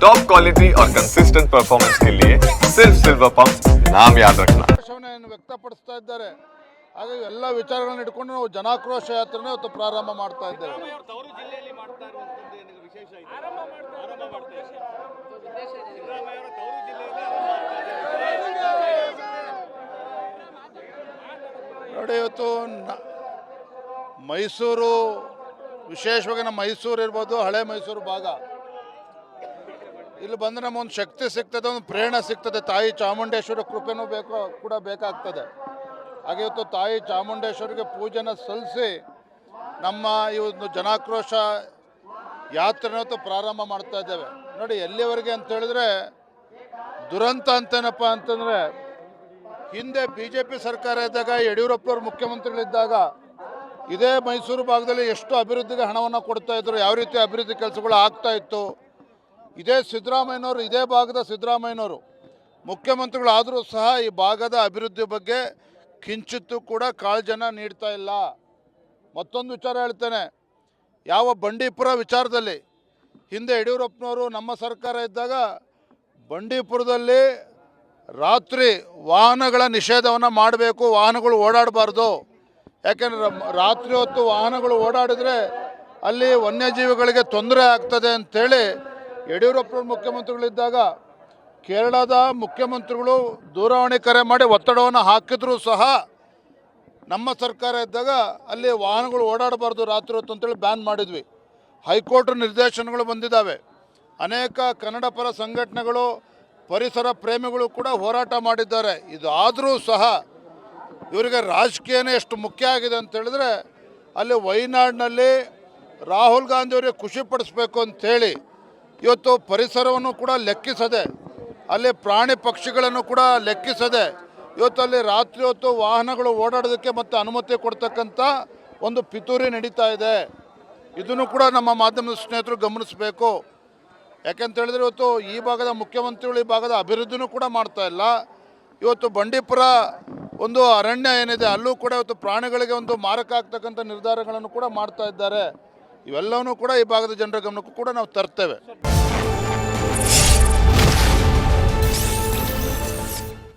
Top quality और consistent performance के लिए सिर्फ सिल्वर पंप नाम याद रखना। ವ್ಯಕ್ತಪಡಿಸ್ತಾ ಇದ್ದಾರೆ. ಹಾಗೆ ಎಲ್ಲ ವಿಚಾರಗಳನ್ನು ಇಟ್ಕೊಂಡು ನಾವು ಜನಾಕ್ರೋಶ ಯಾತ್ರೆನ ಇವತ್ತು ಪ್ರಾರಂಭ ಮಾಡ್ತಾ ಇದ್ದೇವೆ. ನೋಡಿ, ಇವತ್ತು ಮೈಸೂರು, ವಿಶೇಷವಾಗಿ ನಮ್ಮ ಮೈಸೂರು ಇರ್ಬೋದು, ಹಳೆ ಮೈಸೂರು ಭಾಗ, ಇಲ್ಲಿ ಬಂದರೆ ನಮಗೊಂದು ಶಕ್ತಿ ಸಿಗ್ತದೆ, ಒಂದು ಪ್ರೇರಣೆ ಸಿಗ್ತದೆ. ತಾಯಿ ಚಾಮುಂಡೇಶ್ವರಿ ಕೃಪೆನೂ ಬೇಕಾಗ್ತದೆ. ಹಾಗೆ ಇವತ್ತು ತಾಯಿ ಚಾಮುಂಡೇಶ್ವರಿಗೆ ಪೂಜೆನ ಸಲ್ಲಿಸಿ ನಮ್ಮ ಈ ಒಂದು ಜನಾಕ್ರೋಶ ಯಾತ್ರೆನ ಇವತ್ತು ಪ್ರಾರಂಭ ಮಾಡ್ತಾ ಇದ್ದೇವೆ. ನೋಡಿ, ಎಲ್ಲಿವರೆಗೆ ಅಂತ ಹೇಳಿದ್ರೆ ದುರಂತ ಅಂತೇನಪ್ಪ ಅಂತಂದರೆ, ಹಿಂದೆ BJP ಸರ್ಕಾರ ಇದ್ದಾಗ, ಯಡಿಯೂರಪ್ಪನವರು ಮುಖ್ಯಮಂತ್ರಿಗಳಿದ್ದಾಗ ಇದೇ ಮೈಸೂರು ಭಾಗದಲ್ಲಿ ಎಷ್ಟು ಅಭಿವೃದ್ಧಿಗೆ ಹಣವನ್ನು ಕೊಡ್ತಾ ಇದ್ರು, ಯಾವ ರೀತಿ ಅಭಿವೃದ್ಧಿ ಕೆಲಸಗಳು ಆಗ್ತಾ ಇತ್ತು. ಇದೇ ಸಿದ್ದರಾಮಯ್ಯನವರು, ಇದೇ ಭಾಗದ ಸಿದ್ದರಾಮಯ್ಯನವರು ಮುಖ್ಯಮಂತ್ರಿಗಳಾದರೂ ಸಹ ಈ ಭಾಗದ ಅಭಿವೃದ್ಧಿ ಬಗ್ಗೆ ಕಿಂಚಿತ್ತೂ ಕೂಡ ಕಾಳಜಿಯನ್ನು ನೀಡ್ತಾ ಇಲ್ಲ. ಮತ್ತೊಂದು ವಿಚಾರ ಹೇಳ್ತೇನೆ, ಯಾವ ಬಂಡೀಪುರ ವಿಚಾರದಲ್ಲಿ ಹಿಂದೆ ಯಡಿಯೂರಪ್ಪನವರು ನಮ್ಮ ಸರ್ಕಾರ ಇದ್ದಾಗ ಬಂಡೀಪುರದಲ್ಲಿ ರಾತ್ರಿ ವಾಹನಗಳ ನಿಷೇಧವನ್ನು ಮಾಡಬೇಕು, ವಾಹನಗಳು ಓಡಾಡಬಾರ್ದು. ಯಾಕೆಂದರೆ ರಾತ್ರಿ ಹೊತ್ತು ವಾಹನಗಳು ಓಡಾಡಿದರೆ ಅಲ್ಲಿ ವನ್ಯಜೀವಿಗಳಿಗೆ ತೊಂದರೆ ಆಗ್ತದೆ ಅಂಥೇಳಿ ಯಡಿಯೂರಪ್ಪನವರು ಮುಖ್ಯಮಂತ್ರಿಗಳಿದ್ದಾಗ ಕೇರಳದ ಮುಖ್ಯಮಂತ್ರಿಗಳು ದೂರವಾಣಿ ಕರೆ ಮಾಡಿ ಒತ್ತಡವನ್ನು ಹಾಕಿದರೂ ಸಹ ನಮ್ಮ ಸರ್ಕಾರ ಇದ್ದಾಗ ಅಲ್ಲಿ ವಾಹನಗಳು ಓಡಾಡಬಾರ್ದು ರಾತ್ರಿ ಹೊತ್ತು ಅಂತೇಳಿ ಬ್ಯಾನ್ ಮಾಡಿದ್ವಿ. ಹೈಕೋರ್ಟ್ ನಿರ್ದೇಶನಗಳು ಬಂದಿದ್ದಾವೆ. ಅನೇಕ ಕನ್ನಡ ಪರ ಸಂಘಟನೆಗಳು, ಪರಿಸರ ಪ್ರೇಮಿಗಳು ಕೂಡ ಹೋರಾಟ ಮಾಡಿದ್ದಾರೆ. ಇದು ಆದರೂ ಸಹ ಇವರಿಗೆ ರಾಜಕೀಯನೇ ಎಷ್ಟು ಮುಖ್ಯ ಆಗಿದೆ ಅಂತ ಹೇಳಿದ್ರೆ, ಅಲ್ಲಿ ವಯನಾಡಿನಲ್ಲಿ ರಾಹುಲ್ ಗಾಂಧಿಯವರಿಗೆ ಖುಷಿಪಡಿಸ್ಬೇಕು ಅಂಥೇಳಿ ಇವತ್ತು ಪರಿಸರವನ್ನು ಕೂಡ ಲೆಕ್ಕಿಸದೆ, ಅಲ್ಲಿ ಪ್ರಾಣಿ ಪಕ್ಷಿಗಳನ್ನು ಕೂಡ ಲೆಕ್ಕಿಸದೆ ಇವತ್ತು ಅಲ್ಲಿ ರಾತ್ರಿ ಹೊತ್ತು ವಾಹನಗಳು ಓಡಾಡೋದಕ್ಕೆ ಮತ್ತು ಅನುಮತಿ ಕೊಡ್ತಕ್ಕಂಥ ಒಂದು ಪಿತೂರಿ ನಡೀತಾ ಇದೆ. ಇದನ್ನು ಕೂಡ ನಮ್ಮ ಮಾಧ್ಯಮದ ಸ್ನೇಹಿತರು ಗಮನಿಸಬೇಕು. ಯಾಕೆಂತ ಹೇಳಿದ್ರೆ ಇವತ್ತು ಈ ಭಾಗದ ಮುಖ್ಯಮಂತ್ರಿಗಳು ಈ ಭಾಗದ ಅಭಿವೃದ್ಧಿನೂ ಕೂಡ ಮಾಡ್ತಾ ಇಲ್ಲ. ಇವತ್ತು ಬಂಡೀಪುರ ಒಂದು ಅರಣ್ಯ ಏನಿದೆ, ಅಲ್ಲೂ ಕೂಡ ಇವತ್ತು ಪ್ರಾಣಿಗಳಿಗೆ ಒಂದು ಮಾರಕ ಆಗ್ತಕ್ಕಂಥ ನಿರ್ಧಾರಗಳನ್ನು ಕೂಡ ಮಾಡ್ತಾ ಇದ್ದಾರೆ. ಇವೆಲ್ಲವನ್ನೂ ಕೂಡ ಈ ಭಾಗದ ಜನರ ಗಮನಕ್ಕೂ ಕೂಡ ನಾವು ತರ್ತೇವೆ.